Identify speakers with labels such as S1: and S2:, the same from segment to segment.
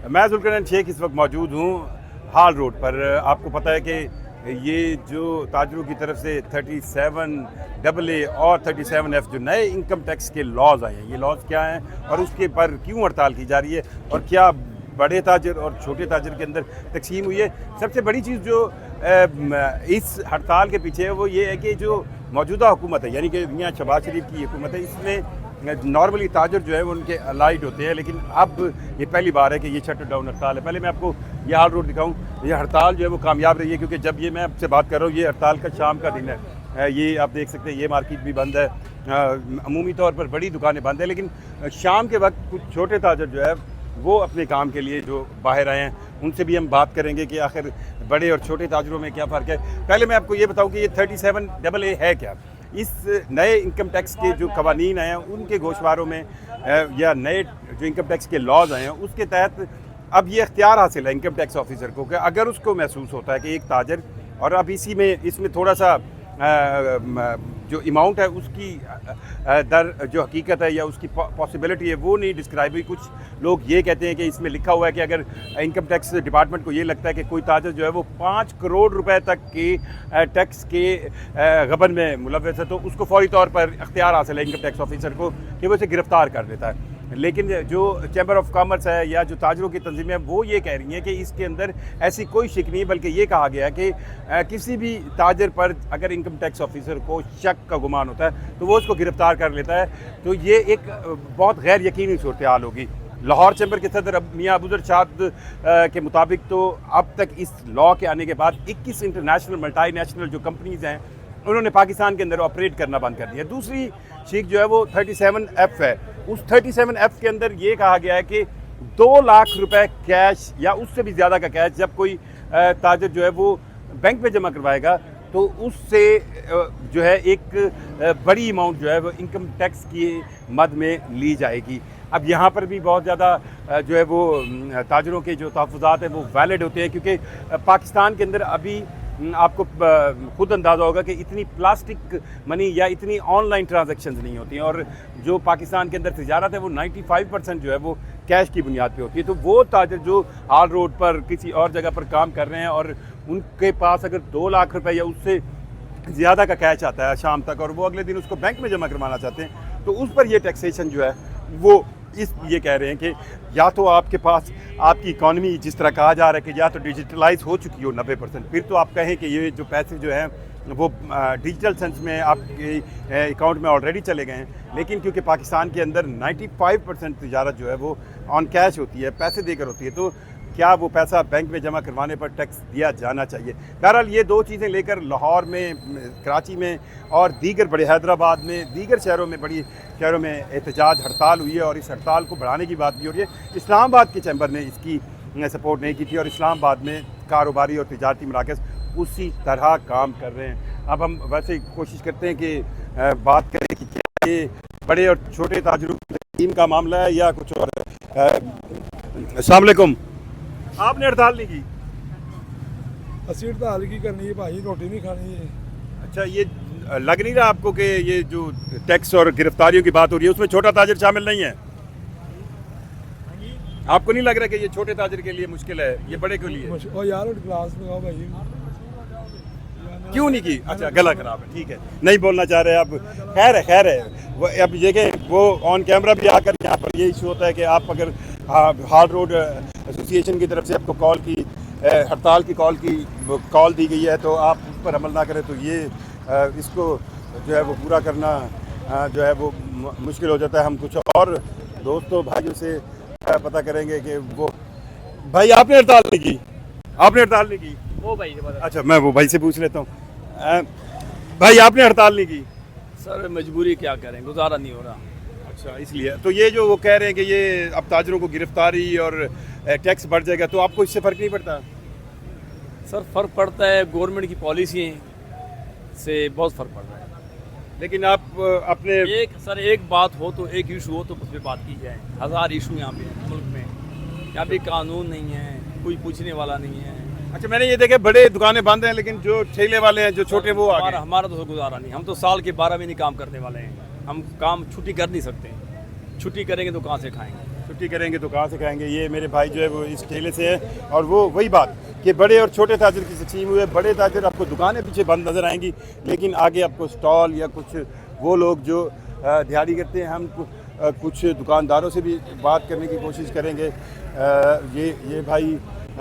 S1: मैं ज़ुल्करनैन शेख इस वक्त मौजूद हूँ हाल रोड पर। आपको पता है कि ये जो ताजरों की तरफ से 37AA और 37F जो नए इनकम टैक्स के लॉज आए हैं, ये लॉज क्या हैं और उसके पर क्यों हड़ताल की जा रही है और क्या बड़े ताजर और छोटे ताजर के अंदर तकसीम हुई है। सबसे बड़ी चीज़ जो इस हड़ताल के पीछे है वो ये है कि जो मौजूदा हुकूमत है, यानी कि मियां शहबाज शरीफ की हुकूमत है, इसमें नॉर्मली ताजर जो है वो उनके अलाइड होते हैं, लेकिन अब ये पहली बार है कि ये शटर डाउन हड़ताल है। पहले मैं आपको ये हाल रोड दिखाऊं। ये हड़ताल जो है वो कामयाब रही है, क्योंकि जब ये मैं आपसे बात कर रहा हूँ ये हड़ताल का शाम का दिन है। ये आप देख सकते हैं ये मार्केट भी बंद है, अमूमी तौर पर बड़ी दुकानें बंद है, लेकिन शाम के वक्त कुछ छोटे ताजर जो है वो अपने काम के लिए जो बाहर आए हैं उनसे भी हम बात करेंगे कि आखिर बड़े और छोटे ताजरों में क्या फ़र्क है। पहले मैं आपको ये बताऊं कि ये 37AA है क्या। इस नए इनकम टैक्स के जो कवानीन आए हैं उनके गोशवारों में या नए जो इनकम टैक्स के लॉज आए हैं उसके तहत अब ये इख्तियार हासिल है इनकम टैक्स ऑफिसर को कि अगर उसको महसूस होता है कि एक ताजर, और अब इसमें थोड़ा सा जो अमाउंट है उसकी दर जो हकीकत है या उसकी पॉसिबिलिटी है वो नहीं डिस्क्राइब हुई। कुछ लोग ये कहते हैं कि इसमें लिखा हुआ है कि अगर इनकम टैक्स डिपार्टमेंट को ये लगता है कि कोई ताजर जो है वो 5 करोड़ रुपए तक के टैक्स के गबन में मुलव्वस है तो उसको फौरी तौर पर इख्तियार हासिल है इनकम टैक्स ऑफिसर को कि वो उसे गिरफ्तार कर लेता है। लेकिन जो चैम्बर ऑफ कॉमर्स है या जो ताजरों की तंजीमें हैं वो ये कह रही हैं कि इसके अंदर ऐसी कोई शिक नहीं, बल्कि ये कहा गया है कि किसी भी ताजर पर अगर इनकम टैक्स ऑफिसर को शक का गुमान होता है तो वो उसको गिरफ्तार कर लेता है। तो ये एक बहुत गैर यकीनी सूरत हाल होगी। लाहौर चैम्बर के सदर मियां अबूजर शाद के मुताबिक तो अब तक इस लॉ के आने के बाद 21 इंटरनेशनल मल्टीनेशनल जो कंपनीज़ हैं उन्होंने पाकिस्तान के अंदर ऑपरेट करना बंद कर दिया। दूसरी शीख जो है वो 37F है। उस 37F के अंदर ये कहा गया है कि 2 लाख रुपए कैश या उससे भी ज़्यादा का कैश जब कोई ताजर जो है वो बैंक में जमा करवाएगा तो उससे जो है एक बड़ी अमाउंट जो है वो इनकम टैक्स की मद में ली जाएगी। अब यहाँ पर भी बहुत ज़्यादा जो है वो ताजरों के जो तहफ़्फ़ुज़ात हैं वो वैलिड होते हैं, क्योंकि पाकिस्तान के अंदर अभी आपको खुद अंदाज़ा होगा कि इतनी प्लास्टिक मनी या इतनी ऑनलाइन ट्रांजैक्शंस नहीं होती हैं, और जो पाकिस्तान के अंदर तिजारत है वो 95% जो है वो कैश की बुनियाद पे होती है। तो वो ताजर जो हाल रोड पर किसी और जगह पर काम कर रहे हैं और उनके पास अगर 2 लाख रुपए या उससे ज़्यादा का कैश आता है शाम तक और वो अगले दिन उसको बैंक में जमा करवाना चाहते हैं तो उस पर ये टैक्सेशन जो है वो ये कह रहे हैं कि या तो आपके पास आपकी इकॉनमी जिस तरह कहा जा रहा है कि या तो डिजिटलाइज हो चुकी हो 90%, फिर तो आप कहें कि ये जो पैसे जो हैं वो डिजिटल सेंस में आपके अकाउंट में ऑलरेडी चले गए हैं, लेकिन क्योंकि पाकिस्तान के अंदर 95% तिजारत जो है वो ऑन कैश होती है, पैसे देकर होती है, तो क्या वो पैसा बैंक में जमा करवाने पर टैक्स दिया जाना चाहिए। बहरहाल ये दो चीज़ें लेकर लाहौर में, कराची में और दीगर बड़े हैदराबाद में, दीगर शहरों में एहतजाज हड़ताल हुई है और इस हड़ताल को बढ़ाने की बात भी हो रही है। इस्लामाबाद के चैम्बर ने इसकी सपोर्ट नहीं की थी और इस्लामाबाद में कारोबारी और तिजारती मराकज़ उसी तरह काम कर रहे हैं। अब हम वैसे कोशिश करते हैं कि बात करें कि क्या ये बड़े और छोटे ताजरों की तक़सीम का मामला है या कुछ और है। अस्सलाम वालेकुम। आपने हड़ताल नहीं की?
S2: असी हड़ताल की करनी है भाई, रोटी नहीं खानी है।
S1: अच्छा, ये लग नहीं रहा आपको कि ये जो टैक्स और गिरफ्तारियों की बात हो रही है उसमें छोटा ताजर शामिल नहीं है? आपको नहीं लग रहा कि ये छोटे ताजर के लिए मुश्किल है, ये बड़े के लिए?
S2: और यार क्लास में आओ भाई।
S1: क्यों नहीं की? अच्छा, गला खराब है, ठीक है, नहीं बोलना चाह रहे आप। खैर है वो अब देखें, वो ऑन कैमरा भी आकर यहाँ पर ये इशू होता है कि आप अगर हाल रोड एसोसिएशन की तरफ से आपको हड़ताल की कॉल दी गई है तो आप उस पर अमल ना करें तो ये इसको जो है वो पूरा करना जो है वो मुश्किल हो जाता है। हम कुछ और दोस्तों भाइयों से पता करेंगे कि वो भाई आपने हड़ताल नहीं की? आपने हड़ताल नहीं की?
S3: वो भाई
S1: अच्छा, मैं वो भाई से पूछ लेता हूँ। भाई आपने हड़ताल नहीं की?
S3: सर मजबूरी क्या करें, गुजारा नहीं हो रहा।
S1: अच्छा, इसलिए तो ये जो वो कह रहे हैं कि ये अब ताजरों को गिरफ्तारी और टैक्स बढ़ जाएगा, तो आपको इससे फ़र्क नहीं पड़ता?
S3: सर फ़र्क पड़ता है, गवर्नमेंट की पॉलिसी से बहुत फ़र्क पड़ रहा है।
S1: लेकिन आप अपने
S3: एक बात हो तो एक इशू हो तो उस पर बात की जाए। 1000 इशू यहाँ पे मुल्क में, यहाँ पे कानून नहीं है, कोई पूछने वाला नहीं है।
S1: अच्छा, मैंने ये देखा बड़े दुकानें बंद हैं लेकिन जो ठेले वाले हैं जो छोटे वो आगे।
S3: हमारा तो गुजारा नहीं, हम तो साल के 12 महीने काम करने वाले हैं, हम काम छुट्टी कर नहीं सकते। छुट्टी करेंगे तो कहाँ से खाएंगे?
S1: چھٹی کریں گے تو کہاں سے کھائیں گے. یہ میرے بھائی جو ہے وہ اس ٹھیلے سے ہیں, اور وہ وہی بات کہ بڑے اور چھوٹے تاجر کی تقسیم ہوئے. بڑے تاجر آپ کو دکانیں پیچھے بند نظر آئیں گی, لیکن آگے آپ کو اسٹال یا کچھ وہ لوگ جو دہاڑی کرتے ہیں. ہم کچھ دکانداروں سے بھی بات کرنے کی کوشش کریں گے. یہ بھائی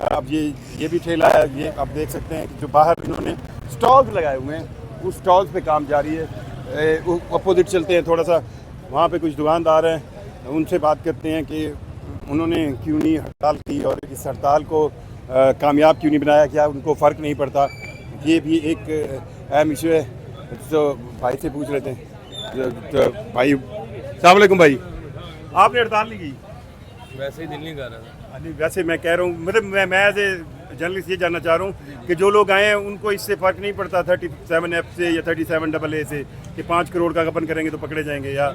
S1: اب یہ بھی ٹھیلا ہے, یہ آپ دیکھ سکتے ہیں جو باہر انہوں نے اسٹالز لگائے ہوئے ہیں, اس اسٹالز پہ کام جاری ہے. اپوزٹ چلتے ہیں تھوڑا سا, وہاں پہ کچھ دکاندار ہیں, ان سے بات کرتے ہیں کہ انہوں نے کیوں نہیں ہڑتال کی اور اس ہڑتال کو کامیاب کیوں نہیں بنایا, کیا ان کو فرق نہیں پڑتا. یہ بھی ایک اہم ایشو ہے. تو بھائی سے پوچھ لیتے ہیں. تو بھائی السلام علیکم. بھائی آپ نے ہڑتال نہیں کی؟
S3: ویسے ہی دل نہیں کر رہا تھا.
S1: ویسے میں کہہ رہا ہوں, مطلب میں ایز اے جرنلسٹ یہ جاننا چاہ رہا ہوں کہ جو لوگ آئے ہیں ان کو اس سے فرق نہیں پڑتا 37F سے یا 37AA سے کہ 5 کروڑ کا غبن کریں گے تو پکڑے جائیں گے, یا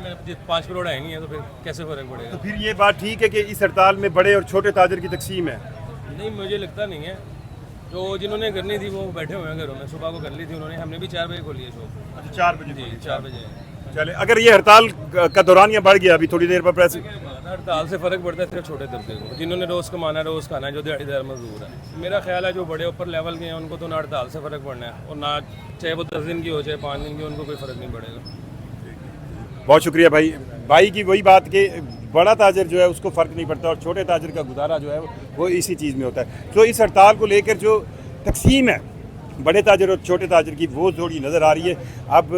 S3: 5 کروڑ آئیں گے تو پھر کیسے فرق پڑے
S1: تو
S3: گا؟
S1: پھر یہ بات ٹھیک ہے کہ اس ہڑتال میں بڑے اور چھوٹے تاجر کی تقسیم ہے؟
S3: نہیں, مجھے لگتا نہیں ہے. جو جنہوں نے کرنی تھی وہ بیٹھے ہوئے ہیں گھروں میں, صبح کو کر لی تھی انہوں نے. ہم نے بھی 4 بجے کھولی ہے شاپ.
S1: اچھا 4 بجے.
S3: جی 4 بجے.
S1: چلے, اگر یہ ہڑتال کا دورانیہ بڑھ گیا ابھی تھوڑی دیر پر پریس,
S3: ہڑتال سے فرق پڑتا ہے صرف چھوٹے طبقے کو, جنہوں نے روز کمانا ہے, روز کھانا ہے, جو دیہڑی دار مزدور ہے. میرا خیال ہے جو بڑے اوپر لیول کے ہیں ان کو تو نہ ہڑتال سے فرق پڑنا ہے, اور نہ چاہے وہ 10 دن کی ہو چاہے 5 دن کی, ان کو کوئی فرق نہیں پڑے گا.
S1: بہت شکریہ بھائی. بھائی کی وہی بات کہ بڑا تاجر جو ہے اس کو فرق نہیں پڑتا, اور چھوٹے تاجر کا گزارا جو ہے وہ اسی چیز میں ہوتا ہے. تو اس ہڑتال کو لے کر جو تقسیم ہے بڑے تاجر اور چھوٹے تاجر کی, وہ تھوڑی نظر آ رہی ہے. اب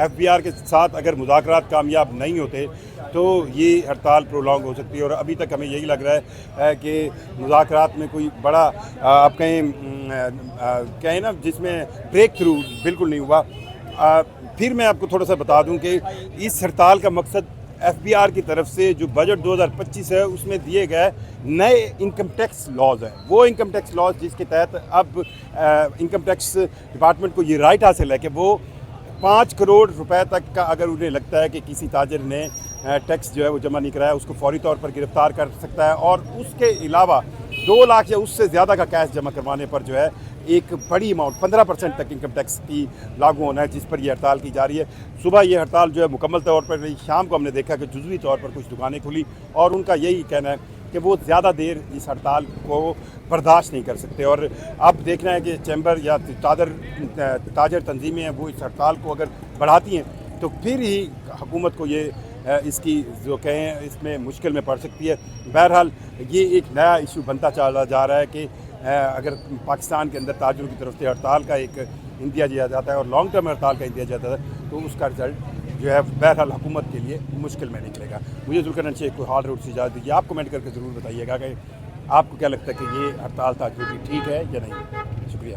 S1: FBR کے ساتھ اگر مذاکرات کامیاب نہیں ہوتے تو یہ ہڑتال پرولونگ ہو سکتی ہے, اور ابھی تک ہمیں یہی لگ رہا ہے کہ مذاکرات میں کوئی بڑا آپ کہیں نا جس میں بریک تھرو بالکل نہیں ہوا. پھر میں آپ کو تھوڑا سا بتا دوں کہ اس ہڑتال کا مقصد FBR کی طرف سے جو بجٹ 2025 ہے اس میں دیے گئے نئے انکم ٹیکس لاز ہیں. وہ انکم ٹیکس لاز جس کے تحت اب انکم ٹیکس ڈپارٹمنٹ کو یہ رائٹ حاصل ہے کہ وہ 5 کروڑ روپے تک کا اگر انہیں لگتا ہے کہ کسی تاجر نے ٹیکس جو ہے وہ جمع نہیں کرایا, اس کو فوری طور پر گرفتار کر سکتا ہے, اور اس کے علاوہ 2 لاکھ یا اس سے زیادہ کا کیش جمع کروانے پر جو ہے ایک بڑی اماؤنٹ 15% تک انکم ٹیکس کی لاگو ہونا ہے, جس پر یہ ہڑتال کی جا رہی ہے. صبح یہ ہڑتال جو ہے مکمل طور پر رہی, شام کو ہم نے دیکھا کہ جزوی طور پر کچھ دکانیں کھلی, اور ان کا یہی کہنا ہے کہ وہ زیادہ دیر اس ہڑتال کو برداشت نہیں کر سکتے. اور اب دیکھنا ہے کہ چیمبر یا تاجر تنظیمیں ہیں وہ اس ہڑتال کو اگر بڑھاتی ہیں تو پھر ہی حکومت کو یہ اس کی جو کہیں اس میں مشکل میں پڑ سکتی ہے. بہرحال یہ ایک نیا ایشو بنتا چلا جا رہا ہے کہ اگر پاکستان کے اندر تاجروں کی طرف سے ہڑتال کا ایک اندیا دیا جاتا ہے اور لانگ ٹرم ہڑتال کا اندیا جاتا ہے تو اس کا رزلٹ جو ہے بہرحال حکومت کے لیے مشکل میں نکلے گا. مجھے ذوالقرنین شیخ کو ہال روڈ سے اجازت دیجیے. آپ کمنٹ کر کے ضرور بتائیے گا کہ آپ کو کیا لگتا ہے کہ یہ ہڑتال تاجروں کی ٹھیک ہے یا نہیں. شکریہ.